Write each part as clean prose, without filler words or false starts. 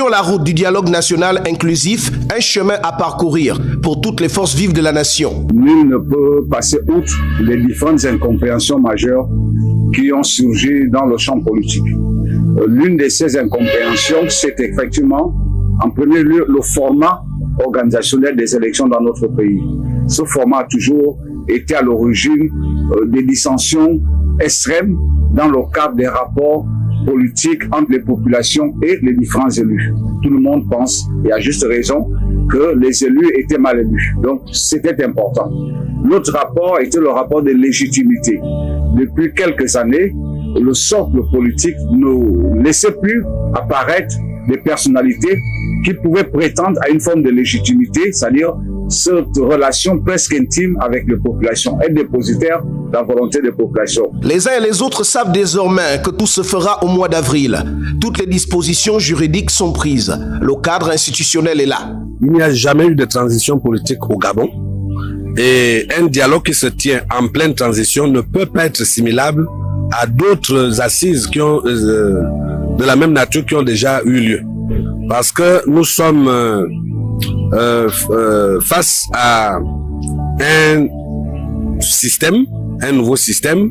Sur la route du dialogue national inclusif, un chemin à parcourir pour toutes les forces vives de la nation. Nul ne peut passer outre les différentes incompréhensions majeures qui ont surgi dans le champ politique. L'une de ces incompréhensions, c'est effectivement, en premier lieu, le format organisationnel des élections dans notre pays. Ce format a toujours été à l'origine des dissensions extrêmes dans le cadre des rapports politiques entre les populations et les différents élus. Tout le monde pense, et à juste raison, que les élus étaient mal élus. Donc, c'était important. L'autre rapport était le rapport de légitimité. Depuis quelques années, le socle politique ne laissait plus apparaître des personnalités qui pouvaient prétendre à une forme de légitimité, c'est-à-dire cette relation presque intime avec les populations, être dépositaire de la volonté des populations. Les uns et les autres savent désormais que tout se fera au mois d'avril. Toutes les dispositions juridiques sont prises. Le cadre institutionnel est là. Il n'y a jamais eu de transition politique au Gabon. Et un dialogue qui se tient en pleine transition ne peut pas être assimilable à d'autres assises qui ont, de la même nature qui ont déjà eu lieu. Parce que nous sommes face à un système, un nouveau système,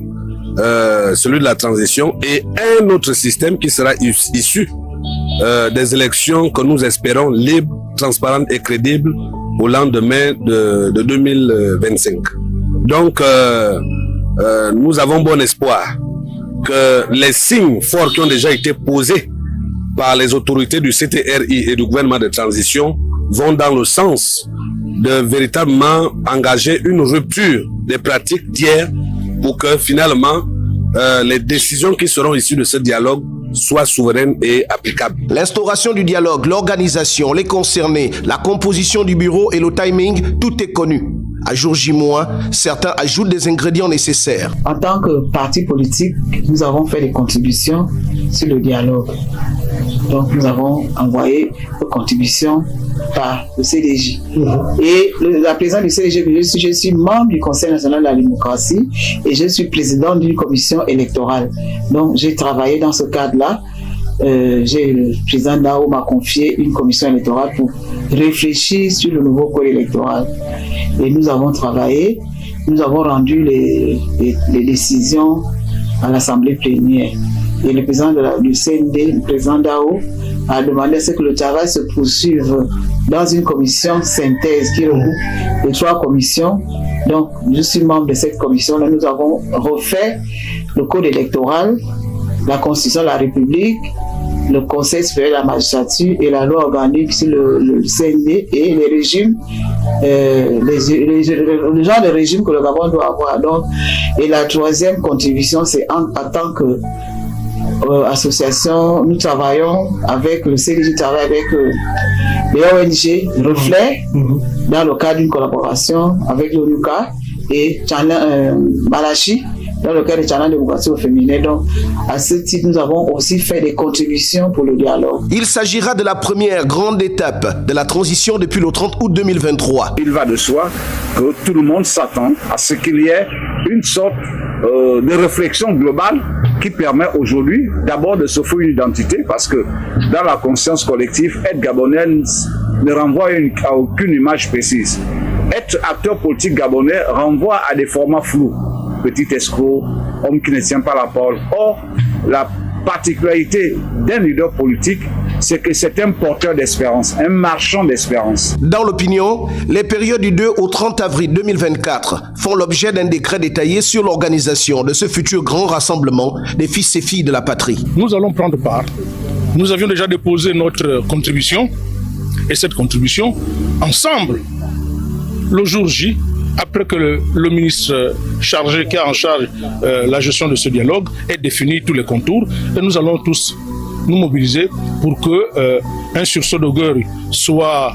celui de la transition, et un autre système qui sera issu des élections que nous espérons libres, transparentes et crédibles au lendemain de 2025. Donc, nous avons bon espoir que les signes forts qui ont déjà été posés par les autorités du CTRI et du gouvernement de transition vont dans le sens de véritablement engager une rupture des pratiques d'hier pour que finalement les décisions qui seront issues de ce dialogue soient souveraines et applicables. L'instauration du dialogue, l'organisation, les concernés, la composition du bureau et le timing, tout est connu. À jour J-, certains ajoutent des ingrédients nécessaires. En tant que parti politique, nous avons fait des contributions sur le dialogue. Donc nous avons envoyé des contributions par le CDJ. Et la présidente du CDJ, je suis membre du Conseil national de la démocratie et je suis président d'une commission électorale. Donc j'ai travaillé dans ce cadre-là. Le président Dao m'a confié une commission électorale pour réfléchir sur le nouveau code électoral. Et nous avons travaillé, nous avons rendu les décisions à l'Assemblée plénière. Et le président du CND, le président Dao, a demandé à ce que le travail se poursuive dans une commission synthèse qui regroupe les 3 commissions. Donc, je suis membre de cette commission-là. Nous avons refait le code électoral, la Constitution de la République, le Conseil supérieur de la magistrature et la loi organique sur le CND et les régimes, le genre de régime que le Gabon doit avoir. Donc, et la 3e contribution, c'est en tant que association, nous travaillons avec le CDJ, travaille avec les ONG Reflet dans le cadre d'une collaboration avec l'ONUCA et Malachi dans le cadre de Channel Démocratie au féminin. Donc, à ce titre, nous avons aussi fait des contributions pour le dialogue. Il s'agira de la première grande étape de la transition depuis le 30 août 2023. Il va de soi que tout le monde s'attend à ce qu'il y ait une sorte de réflexion globale qui permet aujourd'hui d'abord de s'offrir une identité, parce que dans la conscience collective, être gabonais ne renvoie à aucune image précise. Être acteur politique gabonais renvoie à des formats flous. Petit escroc, homme qui ne tient pas la parole. Or, la particularité d'un leader politique, c'est que c'est un porteur d'espérance, un marchand d'espérance. Dans l'opinion, les périodes du 2 au 30 avril 2024 font l'objet d'un décret détaillé sur l'organisation de ce futur grand rassemblement des fils et filles de la patrie. Nous allons prendre part. Nous avions déjà déposé notre contribution, et cette contribution, ensemble, le jour J, après que le ministre chargé, qui a en charge la gestion de ce dialogue, ait défini tous les contours, et nous allons tous nous mobiliser pour que un sursaut d'orgueil soit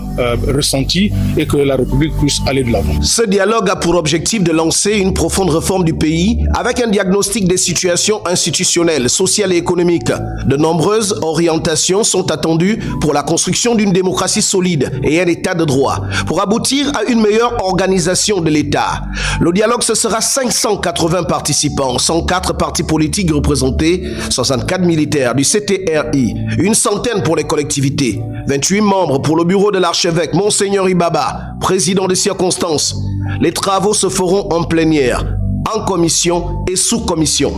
ressenti et que la République puisse aller de l'avant. Ce dialogue a pour objectif de lancer une profonde réforme du pays avec un diagnostic des situations institutionnelles, sociales et économiques. De nombreuses orientations sont attendues pour la construction d'une démocratie solide et un état de droit, pour aboutir à une meilleure organisation de l'État. Le dialogue, ce sera 580 participants, 104 partis politiques représentés, 64 militaires du CTRI, une centaine pour les collectivités. délégués, 28 membres pour le bureau de l'archevêque Monseigneur Ibaba, président des circonstances. Les travaux se feront en plénière, en commission et sous-commission.